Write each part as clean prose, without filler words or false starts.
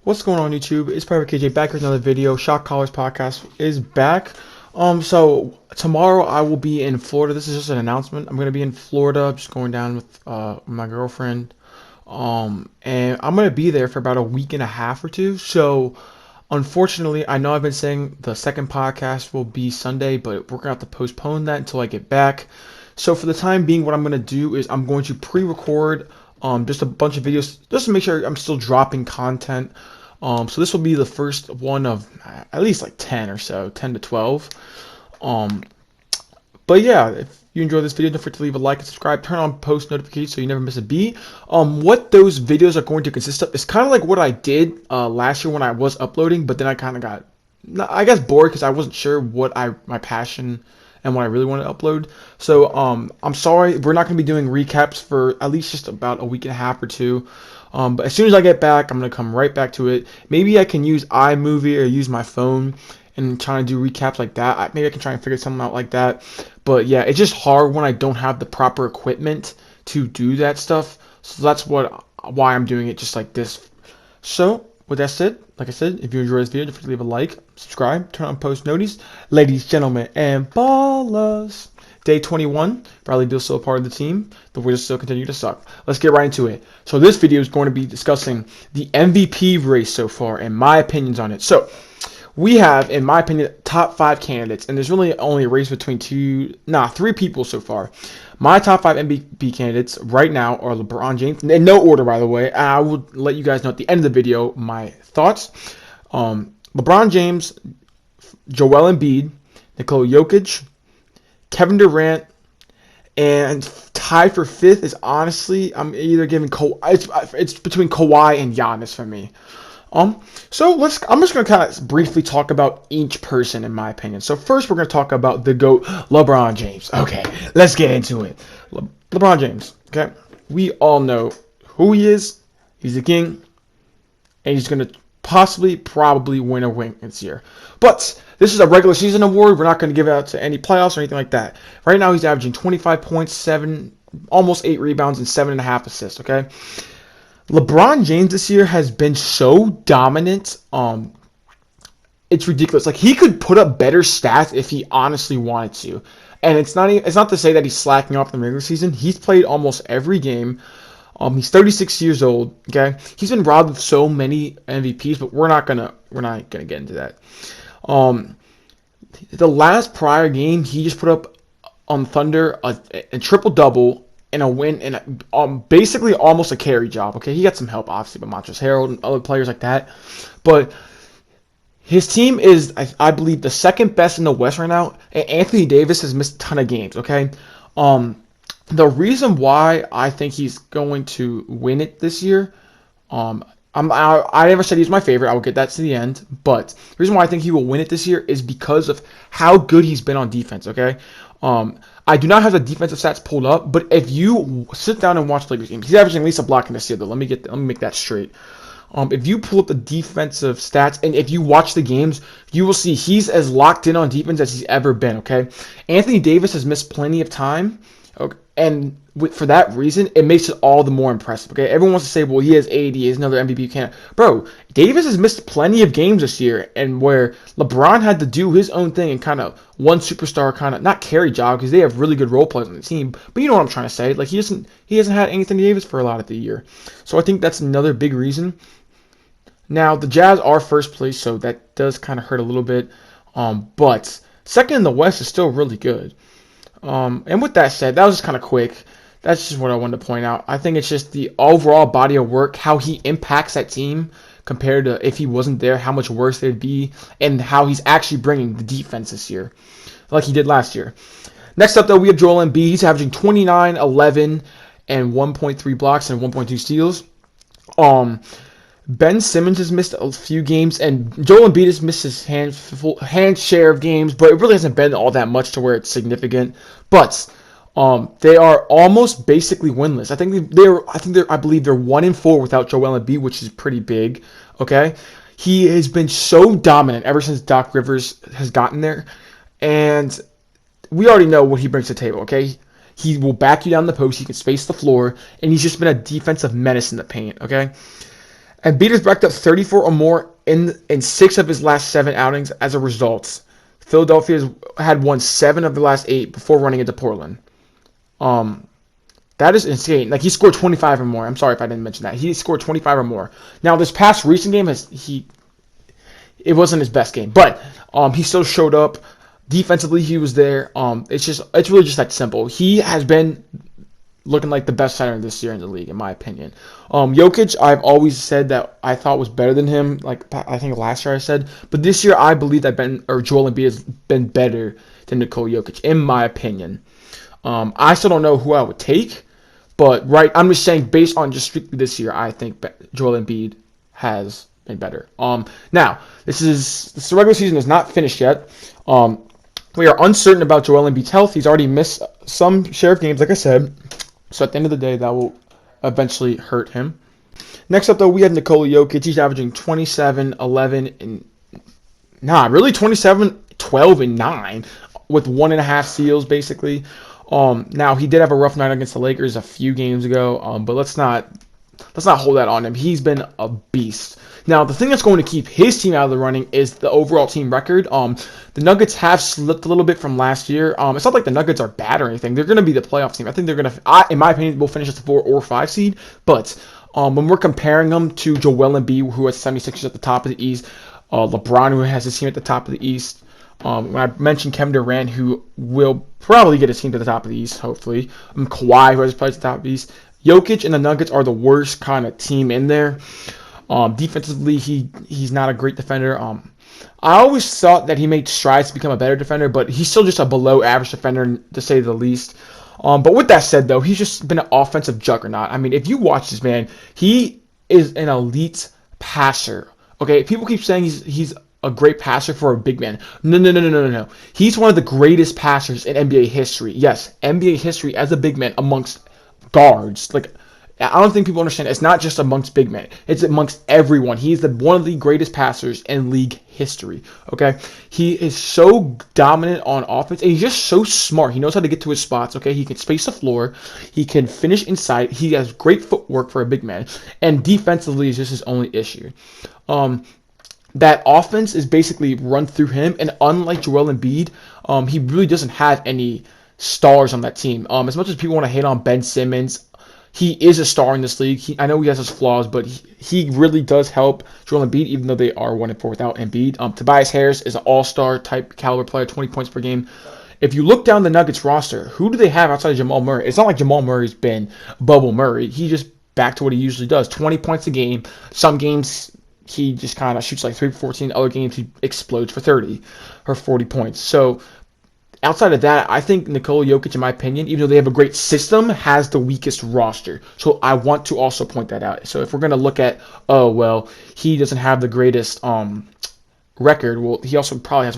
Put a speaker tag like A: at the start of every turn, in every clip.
A: What's going on, YouTube? It's Private KJ back with another video. Shot Callers Podcast is back. So tomorrow I will be in Florida. This is just an announcement. I'm gonna be in Florida, just going down with my girlfriend. And I'm gonna be there for about a week and a half or two. So unfortunately, I know I've been saying the second podcast will be Sunday, but we're gonna have to postpone that until I get back. So for the time being, what I'm gonna do is I'm going to pre-record just a bunch of videos just to make sure I'm still dropping content. So this will be the first one of at least like 10 or so, 10 to 12. But yeah, if you enjoyed this video, don't forget to leave a like and subscribe. Turn on post notifications so you never miss a beat. What those videos are going to consist of is kind of like what I did last year when I was uploading, but then I kind of got, I guess, bored because I wasn't sure what my passion and what I really want to upload. So I'm sorry, we're not going to be doing recaps for at least just about a week and a half or two. But as soon as I get back, I'm going to come right back to it. Maybe I can use iMovie or use my phone and try to do recaps like that. Maybe I can try and figure something out like that. But yeah, it's just hard when I don't have the proper equipment to do that stuff. So that's why I'm doing it just like this. So with that said, like I said, if you enjoyed this video, don't forget to leave a like, subscribe, turn on post notice. Ladies, gentlemen, and ballers. Day 21, Bradley Beal's still a part of the team. The Wizards still continue to suck. Let's get right into it. So this video is going to be discussing the MVP race so far and my opinions on it. So we have, in my opinion, top 5 candidates, and there's really only a race between 3 people so far. My top 5 MVP candidates right now are LeBron James, in no order, by the way. I will let you guys know at the end of the video my thoughts. LeBron James, Joel Embiid, Nikola Jokic, Kevin Durant, and tied for 5th is honestly, I'm either giving it's between Kawhi and Giannis for me. So I'm just gonna kind of briefly talk about each person in my opinion. So first we're gonna talk about the GOAT, LeBron James. Okay, let's get into it. LeBron James. Okay, we all know who he is. He's the king, and he's gonna probably win a ring this year. But this is a regular season award. We're not going to give it out to any playoffs or anything like that. Right now, he's averaging 25 points, 7, almost 8 rebounds, and 7.5 assists. Okay, LeBron James this year has been so dominant. It's ridiculous. Like, he could put up better stats if he honestly wanted to. And it's not to say that he's slacking off the regular season. He's played almost every game. He's 36 years old. Okay, he's been robbed of so many MVPs, but we're not gonna get into that. The last prior game, he just put up on Thunder a triple double and a win and basically almost a carry job. Okay, he got some help obviously by Montrezl Harrell and other players like that, but his team is, I believe, the second best in the West right now. And Anthony Davis has missed a ton of games. Okay, the reason why I think he's going to win it this year, I never said he's my favorite. I will get that to the end. But the reason why I think he will win it this year is because of how good he's been on defense, okay? I do not have the defensive stats pulled up, but if you sit down and watch Lakers games, he's averaging at least a block and a steal, though. Let me make that straight. If you pull up the defensive stats and if you watch the games, you will see he's as locked in on defense as he's ever been, okay? Anthony Davis has missed plenty of time. Okay. And for that reason, it makes it all the more impressive. Okay, everyone wants to say, "Well, he has 80, he's another MVP candidate." Bro, Davis has missed plenty of games this year, and where LeBron had to do his own thing and kind of one superstar kind of not carry job because they have really good role players on the team. But you know what I'm trying to say? Like he hasn't had Anthony Davis for a lot of the year, so I think that's another big reason. Now the Jazz are first place, so that does kind of hurt a little bit. But second in the West is still really good. And with that said, that was just kind of quick. That's just what I wanted to point out. I think it's just the overall body of work, how he impacts that team compared to if he wasn't there, how much worse they'd be, and how he's actually bringing the defense this year, like he did last year. Next up, though, we have Joel Embiid. He's averaging 29, 11, and 1.3 blocks and 1.2 steals. Ben Simmons has missed a few games, and Joel Embiid has missed his hand share of games, but it really hasn't been all that much to where it's significant. But they are almost basically winless. I believe they're 1-4 without Joel Embiid, which is pretty big. Okay, he has been so dominant ever since Doc Rivers has gotten there, and we already know what he brings to the table. Okay, he will back you down the post. He can space the floor, and he's just been a defensive menace in the paint. Okay. Embiid has racked up 34 or more in 6 of his last 7 outings as a result. Philadelphia had won 7 of the last 8 before running into Portland. That is insane. Like, he scored 25 or more. I'm sorry if I didn't mention that. He scored 25 or more. Now, this past recent game, it wasn't his best game, but he still showed up. Defensively, he was there. It's really just that simple. He has been looking like the best center this year in the league, in my opinion. Jokic, I've always said that I thought was better than him. Like, I think last year I said, but this year I believe that Joel Embiid has been better than Nikola Jokic, in my opinion. I still don't know who I would take, but I'm just saying based on just strictly this year, I think Joel Embiid has been better. Now the regular season is not finished yet. We are uncertain about Joel Embiid's health. He's already missed some share of games, like I said. So at the end of the day, that will eventually hurt him. Next up, though, we have Nikola Jokic. He's averaging 27, 11, and 27, 12, and 9 with 1.5 steals, basically. Now he did have a rough night against the Lakers a few games ago, but let's not hold that on him. He's been a beast. Now, the thing that's going to keep his team out of the running is the overall team record. The Nuggets have slipped a little bit from last year. It's not like the Nuggets are bad or anything. They're going to be the playoff team. I think they're going to, in my opinion, will finish as the 4 or 5 seed. But when we're comparing them to Joel Embiid, who has 76ers at the top of the East, LeBron, who has his team at the top of the East, when I mentioned Kevin Durant, who will probably get his team to the top of the East, hopefully, Kawhi, who has played at the top of the East, Jokic and the Nuggets are the worst kind of team in there. Defensively, he's not a great defender. I always thought that he made strides to become a better defender, but he's still just a below average defender, to say the least. But with that said, though, he's just been an offensive juggernaut. I mean, if you watch this man, he is an elite passer. Okay, people keep saying he's a great passer for a big man. No. He's one of the greatest passers in NBA history. Yes, NBA history as a big man amongst guards. Like, I don't think people understand. It's not just amongst big men. It's amongst everyone. He's one of the greatest passers in league history. Okay, he is so dominant on offense, and he's just so smart. He knows how to get to his spots. Okay, he can space the floor. He can finish inside. He has great footwork for a big man, and defensively is just his only issue. That offense is basically run through him, and unlike Joel Embiid, he really doesn't have any stars on that team. As much as people want to hate on Ben Simmons, he is a star in this league. I know he has his flaws, but he really does help Joel Embiid, even though they are 1-4 without Embiid. Tobias Harris is an all-star type caliber player, 20 points per game. If you look down the Nuggets roster, who do they have outside of Jamal Murray? It's not like Jamal Murray's been Bubble Murray. He just back to what he usually does, 20 points a game. Some games he just kind of shoots like 3 for 14. Other games he explodes for 30 or 40 points. So outside of that, I think Nikola Jokic, in my opinion, even though they have a great system, has the weakest roster. So I want to also point that out. So if we're going to look at, he doesn't have the greatest record, well, he also probably has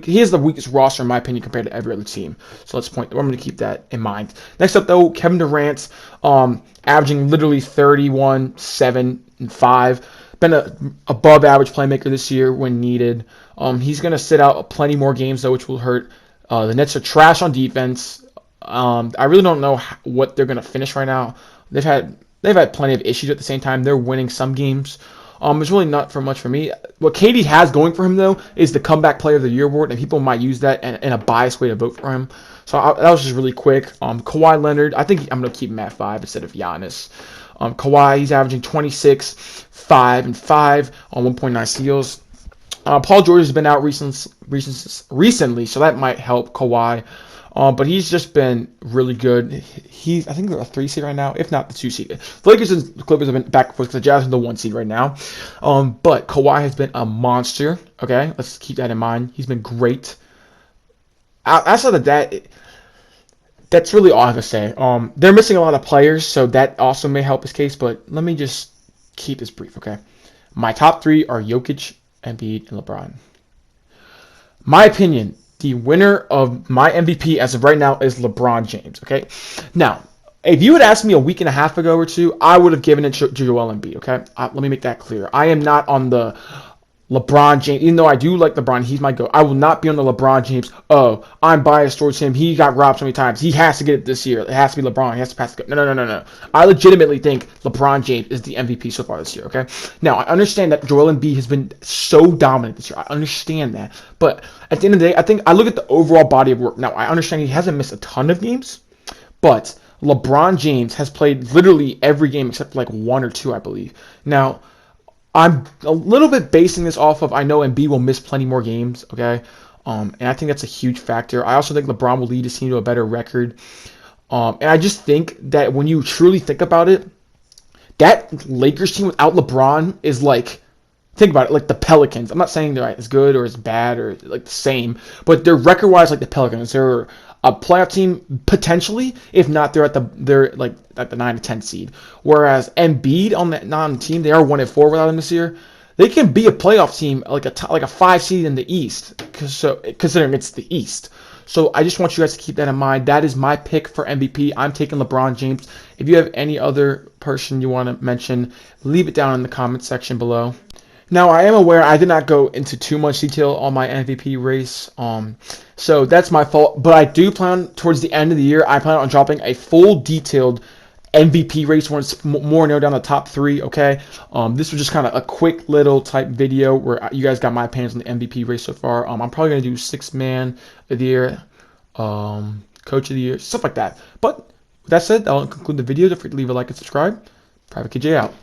A: he has the weakest roster, in my opinion, compared to every other team. So I'm going to keep that in mind. Next up, though, Kevin Durant, averaging literally 31, 7, and 5. Been an above average playmaker this year when needed. He's going to sit out plenty more games, though, which will hurt. The Nets are trash on defense. I really don't know what they're going to finish right now. They've had plenty of issues at the same time. They're winning some games. It's really not for much for me. What KD has going for him, though, is the Comeback Player of the Year award, and people might use that in a biased way to vote for him. So that was just really quick. Kawhi Leonard, I think I'm going to keep him at 5 instead of Giannis. Kawhi, he's averaging 26, 5, and 5 on 1.9 steals. Paul George has been out recently, so that might help Kawhi. But he's just been really good. I think they're a 3 seed right now, if not the 2 seed. The Lakers and the Clippers have been back and forth because the Jazz are the 1 seed right now. But Kawhi has been a monster. Okay, let's keep that in mind. He's been great. Outside of that, that's really all I have to say. They're missing a lot of players, so that also may help his case. But let me just keep this brief, okay? My top 3 are Jokic, Embiid, and LeBron. My opinion, the winner of my MVP as of right now is LeBron James, okay? Now, if you had asked me a week and a half ago or 2, I would have given it to Joel Embiid, okay? Let me make that clear. I am not on the LeBron James, even though I do like LeBron, he's my GOAT. I will not be on the LeBron James. Oh, I'm biased towards him. He got robbed so many times. He has to get it this year. It has to be LeBron. He has to pass the GOAT. No. I legitimately think LeBron James is the MVP so far this year, okay? Now, I understand that Joel Embiid has been so dominant this year. I understand that. But at the end of the day, I think I look at the overall body of work. Now, I understand he hasn't missed a ton of games, but LeBron James has played literally every game except for like one or two, I believe. Now, I'm a little bit basing this off of I know Embiid will miss plenty more games, okay? And I think that's a huge factor. I also think LeBron will lead his team to a better record. And I just think that when you truly think about it, that Lakers team without LeBron is like, think about it, like the Pelicans. I'm not saying they're as good or as bad or like the same, but they're record-wise like the Pelicans. They're a playoff team potentially. If not, they're like at the 9 to 10 seed. Whereas Embiid on that non-team, they are 1-4 without him this year. They can be a playoff team like a 5 seed in the East, considering it's the East. So I just want you guys to keep that in mind. That is my pick for MVP. I'm taking LeBron James. If you have any other person you want to mention, leave it down in the comment section below. Now, I am aware I did not go into too much detail on my MVP race, so that's my fault. But I do plan towards the end of the year, I plan on dropping a full detailed MVP race when it's more narrowed down the top 3, okay? This was just kind of a quick little type video where you guys got my opinions on the MVP race so far. I'm probably going to do 6th man of the year, coach of the year, stuff like that. But with that said, I'll conclude the video. Don't forget to leave a like and subscribe. Private KJ out.